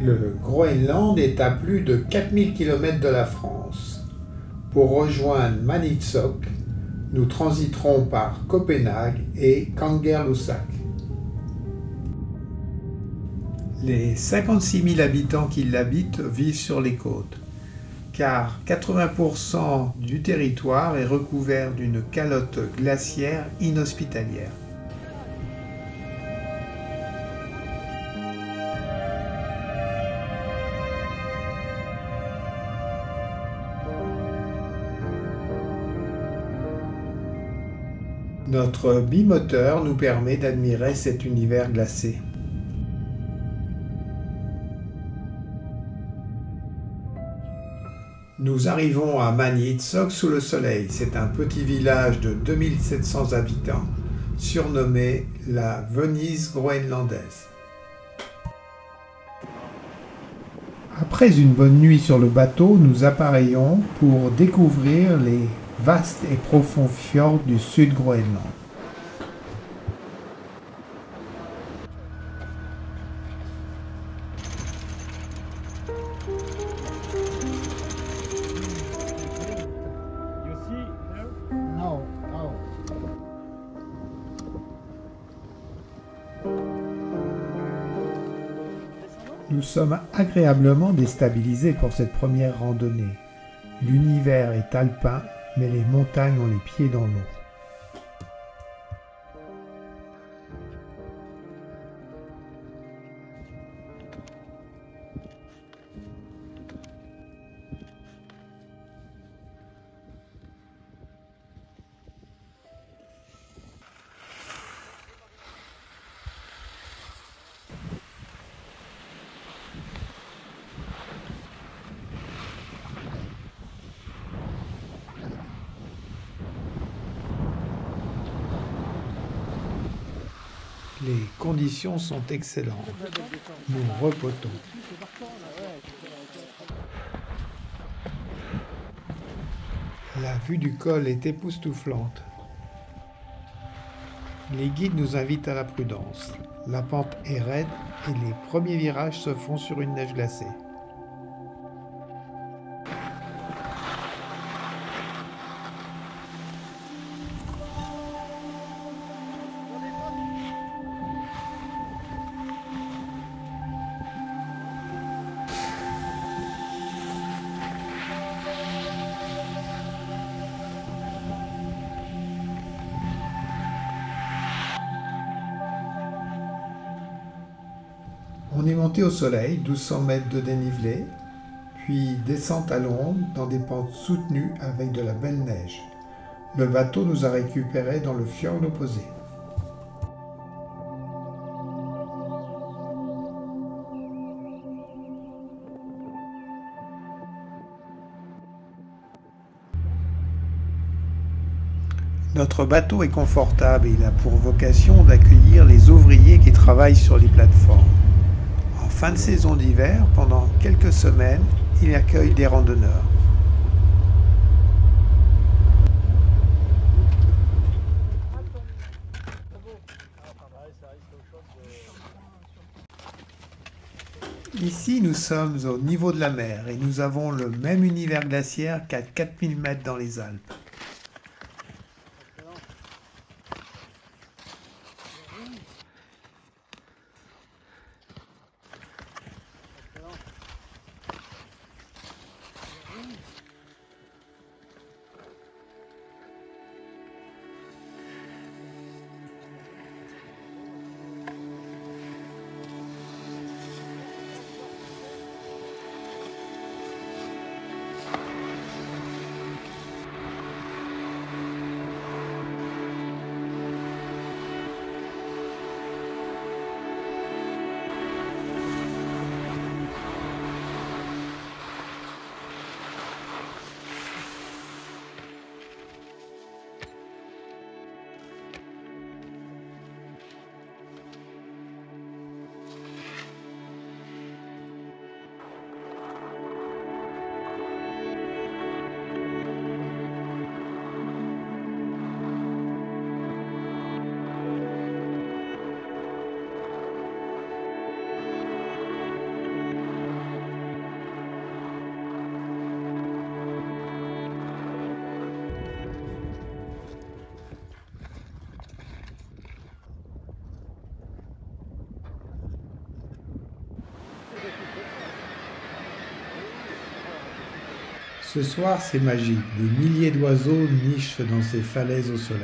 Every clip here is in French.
Le Groenland est à plus de 4000 km de la France. Pour rejoindre Maniitsoq, nous transiterons par Copenhague et Kangerlussuaq. Les 56 000 habitants qui l'habitent vivent sur les côtes, car 80% du territoire est recouvert d'une calotte glaciaire inhospitalière. Notre bimoteur nous permet d'admirer cet univers glacé. Nous arrivons à Maniitsoq sous le soleil. C'est un petit village de 2700 habitants, surnommé la Venise groenlandaise. Après une bonne nuit sur le bateau, nous appareillons pour découvrir les vastes et profonds fjords du Sud-Groenland. Nous sommes agréablement déstabilisés pour cette première randonnée. L'univers est alpin, mais les montagnes ont les pieds dans l'eau. Les conditions sont excellentes. Nous repotons. La vue du col est époustouflante. Les guides nous invitent à la prudence. La pente est raide et les premiers virages se font sur une neige glacée. On est monté au soleil, 1200 mètres de dénivelé, puis descente à l'ombre dans des pentes soutenues avec de la belle neige. Le bateau nous a récupérés dans le fjord opposé. Notre bateau est confortable et il a pour vocation d'accueillir les ouvriers qui travaillent sur les plateformes. En fin de saison d'hiver, pendant quelques semaines, il accueille des randonneurs. Ici, nous sommes au niveau de la mer et nous avons le même univers glaciaire qu'à 4000 mètres dans les Alpes. Ce soir, c'est magique. Des milliers d'oiseaux nichent dans ces falaises au soleil.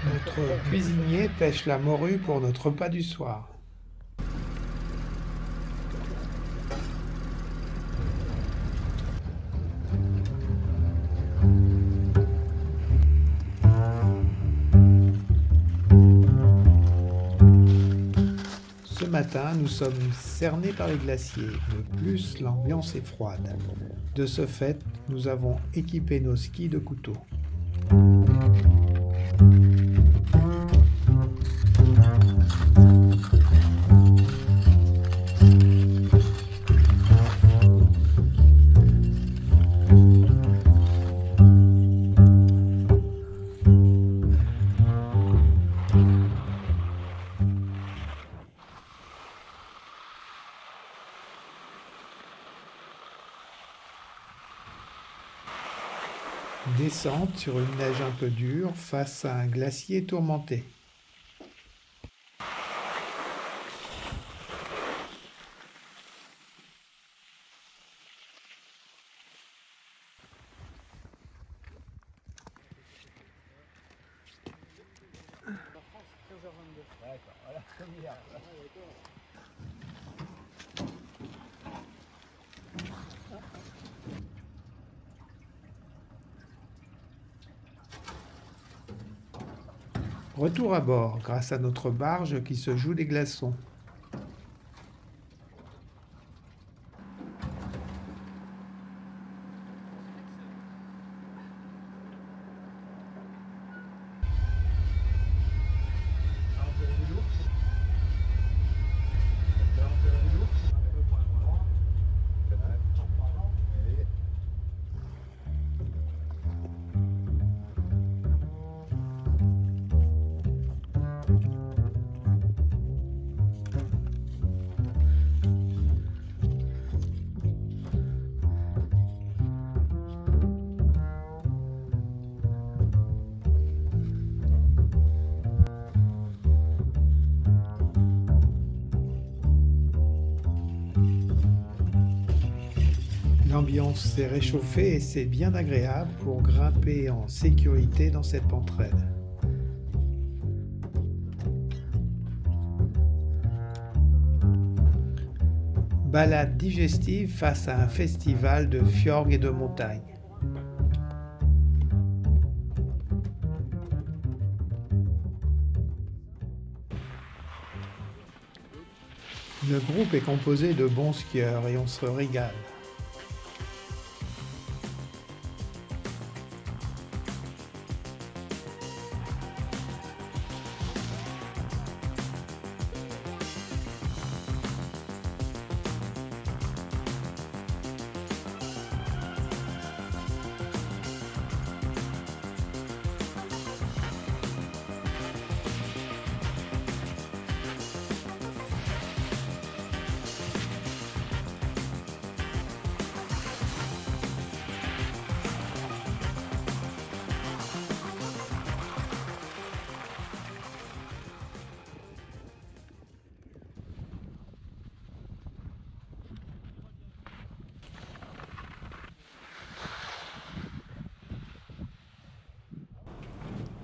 Notre cuisinier pêche la morue pour notre repas du soir. Ce matin, nous sommes cernés par les glaciers. De plus, l'ambiance est froide. De ce fait, nous avons équipé nos skis de couteaux. Descente sur une neige un peu dure face à un glacier tourmenté. Retour à bord grâce à notre barge qui se joue des glaçons. L'ambiance s'est réchauffée et c'est bien agréable pour grimper en sécurité dans cette pente raide. Balade digestive face à un festival de fjords et de montagnes. Le groupe est composé de bons skieurs et on se régale.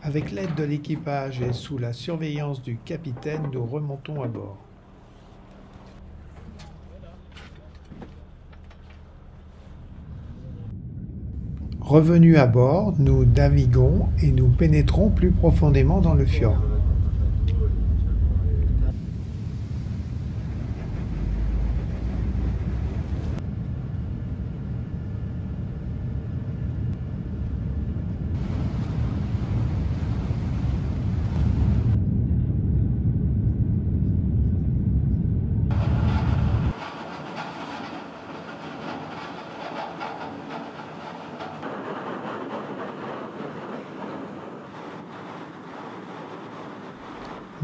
Avec l'aide de l'équipage et sous la surveillance du capitaine, nous remontons à bord. Revenus à bord, nous naviguons et nous pénétrons plus profondément dans le fjord.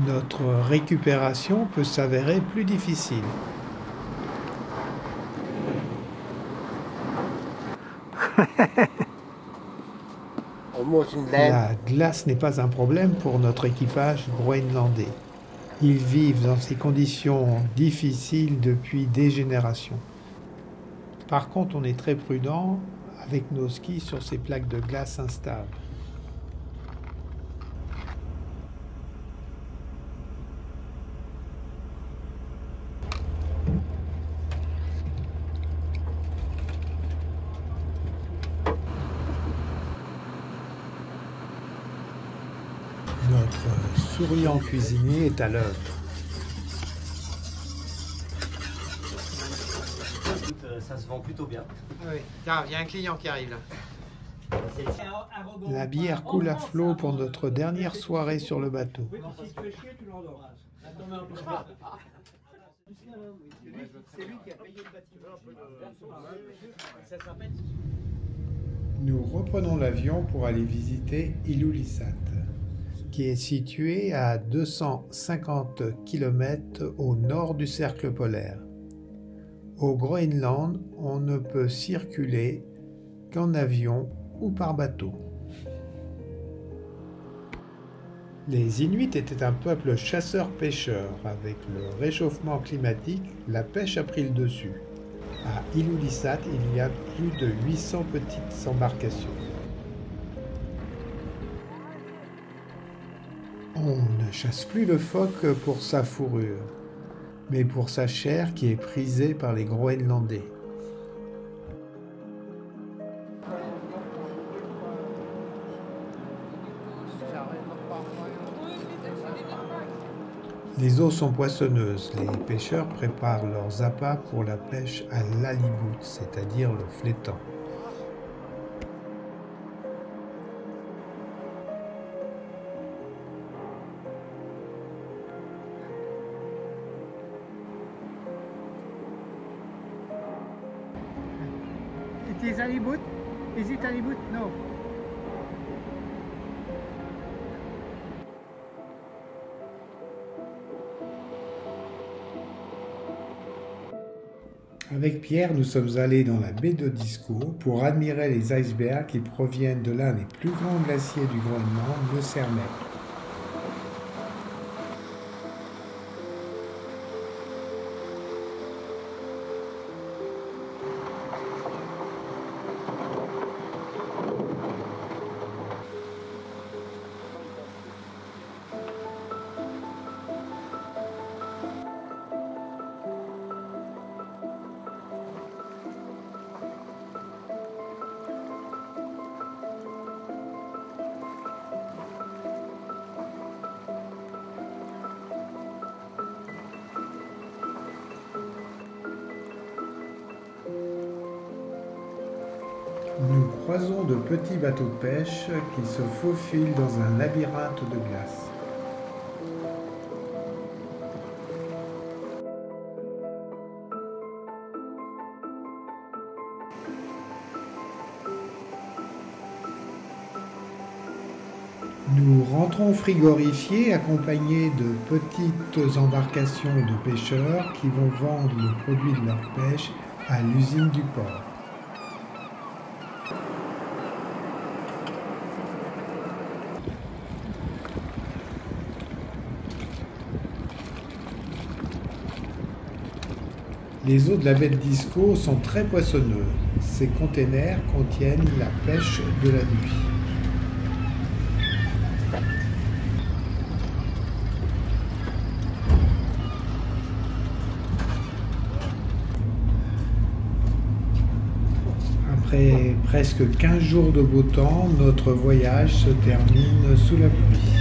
Notre récupération peut s'avérer plus difficile. La glace n'est pas un problème pour notre équipage groenlandais. Ils vivent dans ces conditions difficiles depuis des générations. Par contre, on est très prudent avec nos skis sur ces plaques de glace instables. Notre souriant cuisinier est à l'œuvre. Ça se vend plutôt bien. Oui, tiens, il y a un client qui arrive là. La bière coule à flot pour notre dernière soirée sur le bateau. Nous reprenons l'avion pour aller visiter Ilulissat, qui est situé à 250 km au nord du cercle polaire. Au Groenland, on ne peut circuler qu'en avion ou par bateau. Les Inuits étaient un peuple chasseur-pêcheur. Avec le réchauffement climatique, la pêche a pris le dessus. À Ilulissat, il y a plus de 800 petites embarcations. On ne chasse plus le phoque pour sa fourrure, mais pour sa chair qui est prisée par les Groenlandais. Les eaux sont poissonneuses. Les pêcheurs préparent leurs appâts pour la pêche à l'halibut, c'est-à-dire le flétan. It is halibut? Is it halibut? No. Avec Pierre, nous sommes allés dans la baie de Disco pour admirer les icebergs qui proviennent de l'un des plus grands glaciers du Groenland, le Cermek. Nous croisons de petits bateaux de pêche qui se faufilent dans un labyrinthe de glace. Nous rentrons frigorifiés accompagnés de petites embarcations de pêcheurs qui vont vendre le produit de leur pêche à l'usine du port. Les eaux de la baie de Disco sont très poissonneuses. Ces containers contiennent la pêche de la nuit. Après presque 15 jours de beau temps, notre voyage se termine sous la pluie.